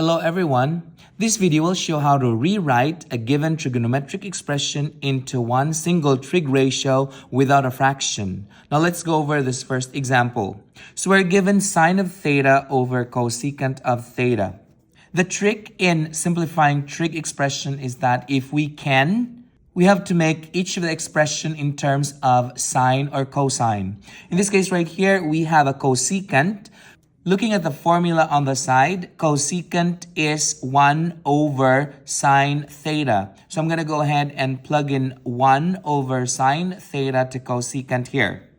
Hello everyone. This video will show how to rewrite a given trigonometric expression into one single trig ratio without a fraction. Now let's go over this first example. So we're given sine of theta over cosecant of theta. The trick in simplifying trig expression is that if we have to make each of the expression in terms of sine or cosine. In this case right here, we have a cosecant. Looking at the formula on the side, cosecant is 1 over sine theta. So I'm going to go ahead and plug in 1 over sine theta to cosecant here.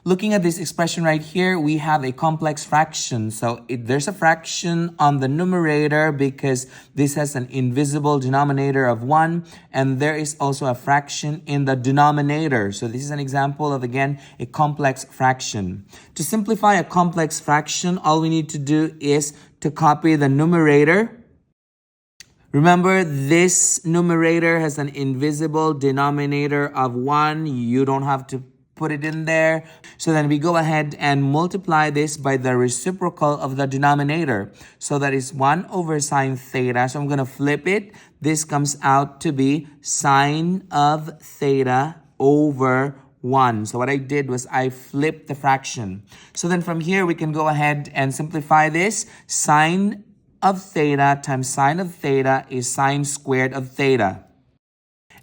Looking at this expression right here, we have a complex fraction. So there's a fraction on the numerator because this has an invisible denominator of 1. And there is also a fraction in the denominator. So this is an example of, again, a complex fraction. To simplify a complex fraction, all we need to do is to copy the numerator. Remember, this numerator has an invisible denominator of 1. You don't have to put it in there. So then we go ahead and multiply this by the reciprocal of the denominator. So that is 1 over sine theta. So I'm going to flip it. This comes out to be sine of theta over 1. So what I did was I flipped the fraction. So then from here we can go ahead and simplify this. Sine of theta times sine of theta is sine squared of theta.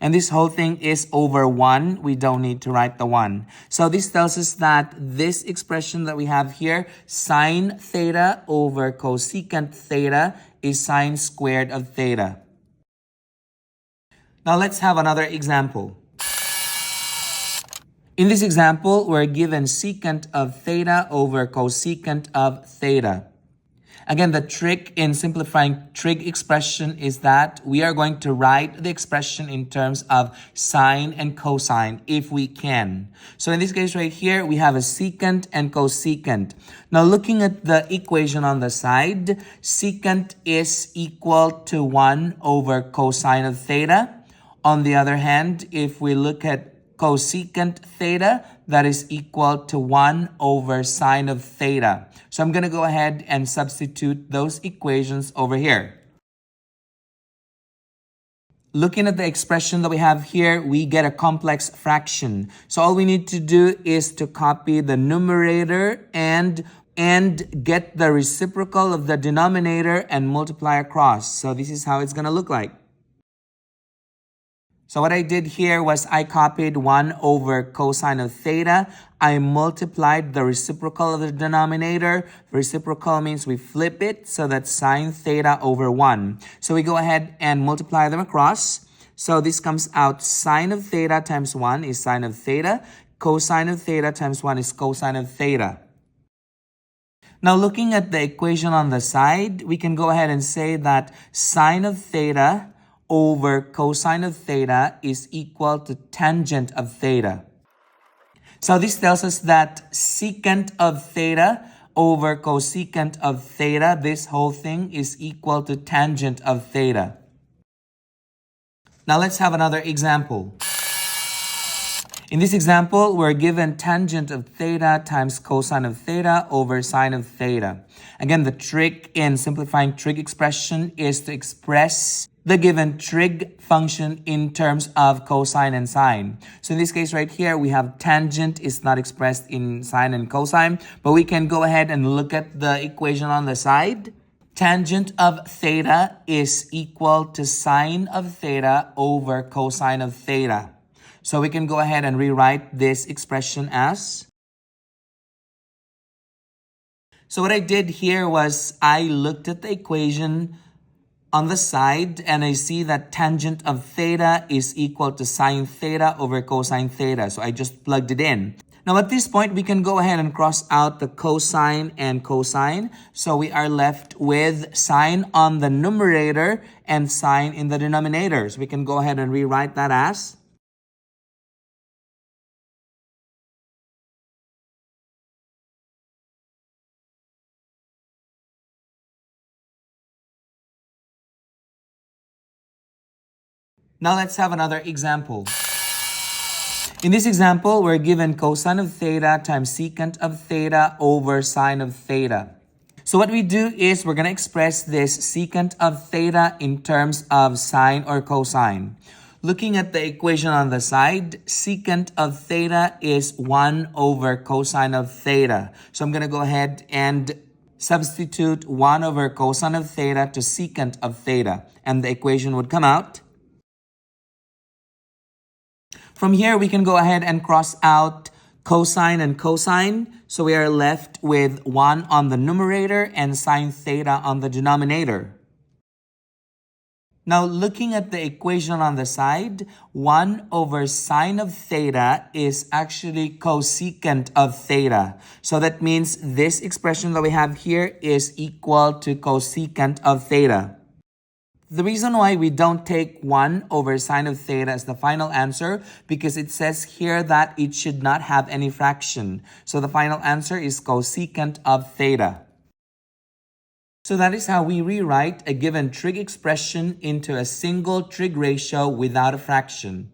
And this whole thing is over 1. We don't need to write the 1. So this tells us that this expression that we have here, sine theta over cosecant theta, is sine squared of theta. Now let's have another example. In this example, we're given secant of theta over cosecant of theta. Again, the trick in simplifying trig expression is that we are going to write the expression in terms of sine and cosine if we can. So in this case right here, we have a secant and cosecant. Now looking at the equation on the side, secant is equal to 1 over cosine of theta. On the other hand, if we look at cosecant theta, that is equal to 1 over sine of theta. So I'm going to go ahead and substitute those equations over here. Looking at the expression that we have here, we get a complex fraction. So all we need to do is to copy the numerator and get the reciprocal of the denominator and multiply across. So this is how it's going to look like. So what I did here was I copied 1 over cosine of theta. I multiplied the reciprocal of the denominator. Reciprocal means we flip it, so that's sine theta over 1. So we go ahead and multiply them across. So this comes out sine of theta times 1 is sine of theta. Cosine of theta times 1 is cosine of theta. Now looking at the equation on the side, we can go ahead and say that sine of theta over cosine of theta is equal to tangent of theta. So this tells us that secant of theta over cosecant of theta, this whole thing is equal to tangent of theta. Now let's have another example. In this example, we're given tangent of theta times cosine of theta over sine of theta. Again, the trick in simplifying trig expression is to express the given trig function in terms of cosine and sine. So in this case right here, we have tangent is not expressed in sine and cosine, but we can go ahead and look at the equation on the side. Tangent of theta is equal to sine of theta over cosine of theta. So we can go ahead and rewrite this expression as. So what I did here was I looked at the equation on the side and I see that tangent of theta is equal to sine theta over cosine theta. So I just plugged it in. Now at this point, we can go ahead and cross out the cosine and cosine. So we are left with sine on the numerator and sine in the denominator. So we can go ahead and rewrite that as. Now let's have another example. In this example, we're given cosine of theta times secant of theta over sine of theta. So what we do is we're going to express this secant of theta in terms of sine or cosine. Looking at the equation on the side, secant of theta is 1 over cosine of theta. So I'm going to go ahead and substitute 1 over cosine of theta to secant of theta. And the equation would come out. From here, we can go ahead and cross out cosine and cosine. So we are left with 1 on the numerator and sine theta on the denominator. Now, looking at the equation on the side, 1 over sine of theta is actually cosecant of theta. So that means this expression that we have here is equal to cosecant of theta. The reason why we don't take 1 over sine of theta as the final answer, because it says here that it should not have any fraction. So the final answer is cosecant of theta. So that is how we rewrite a given trig expression into a single trig ratio without a fraction.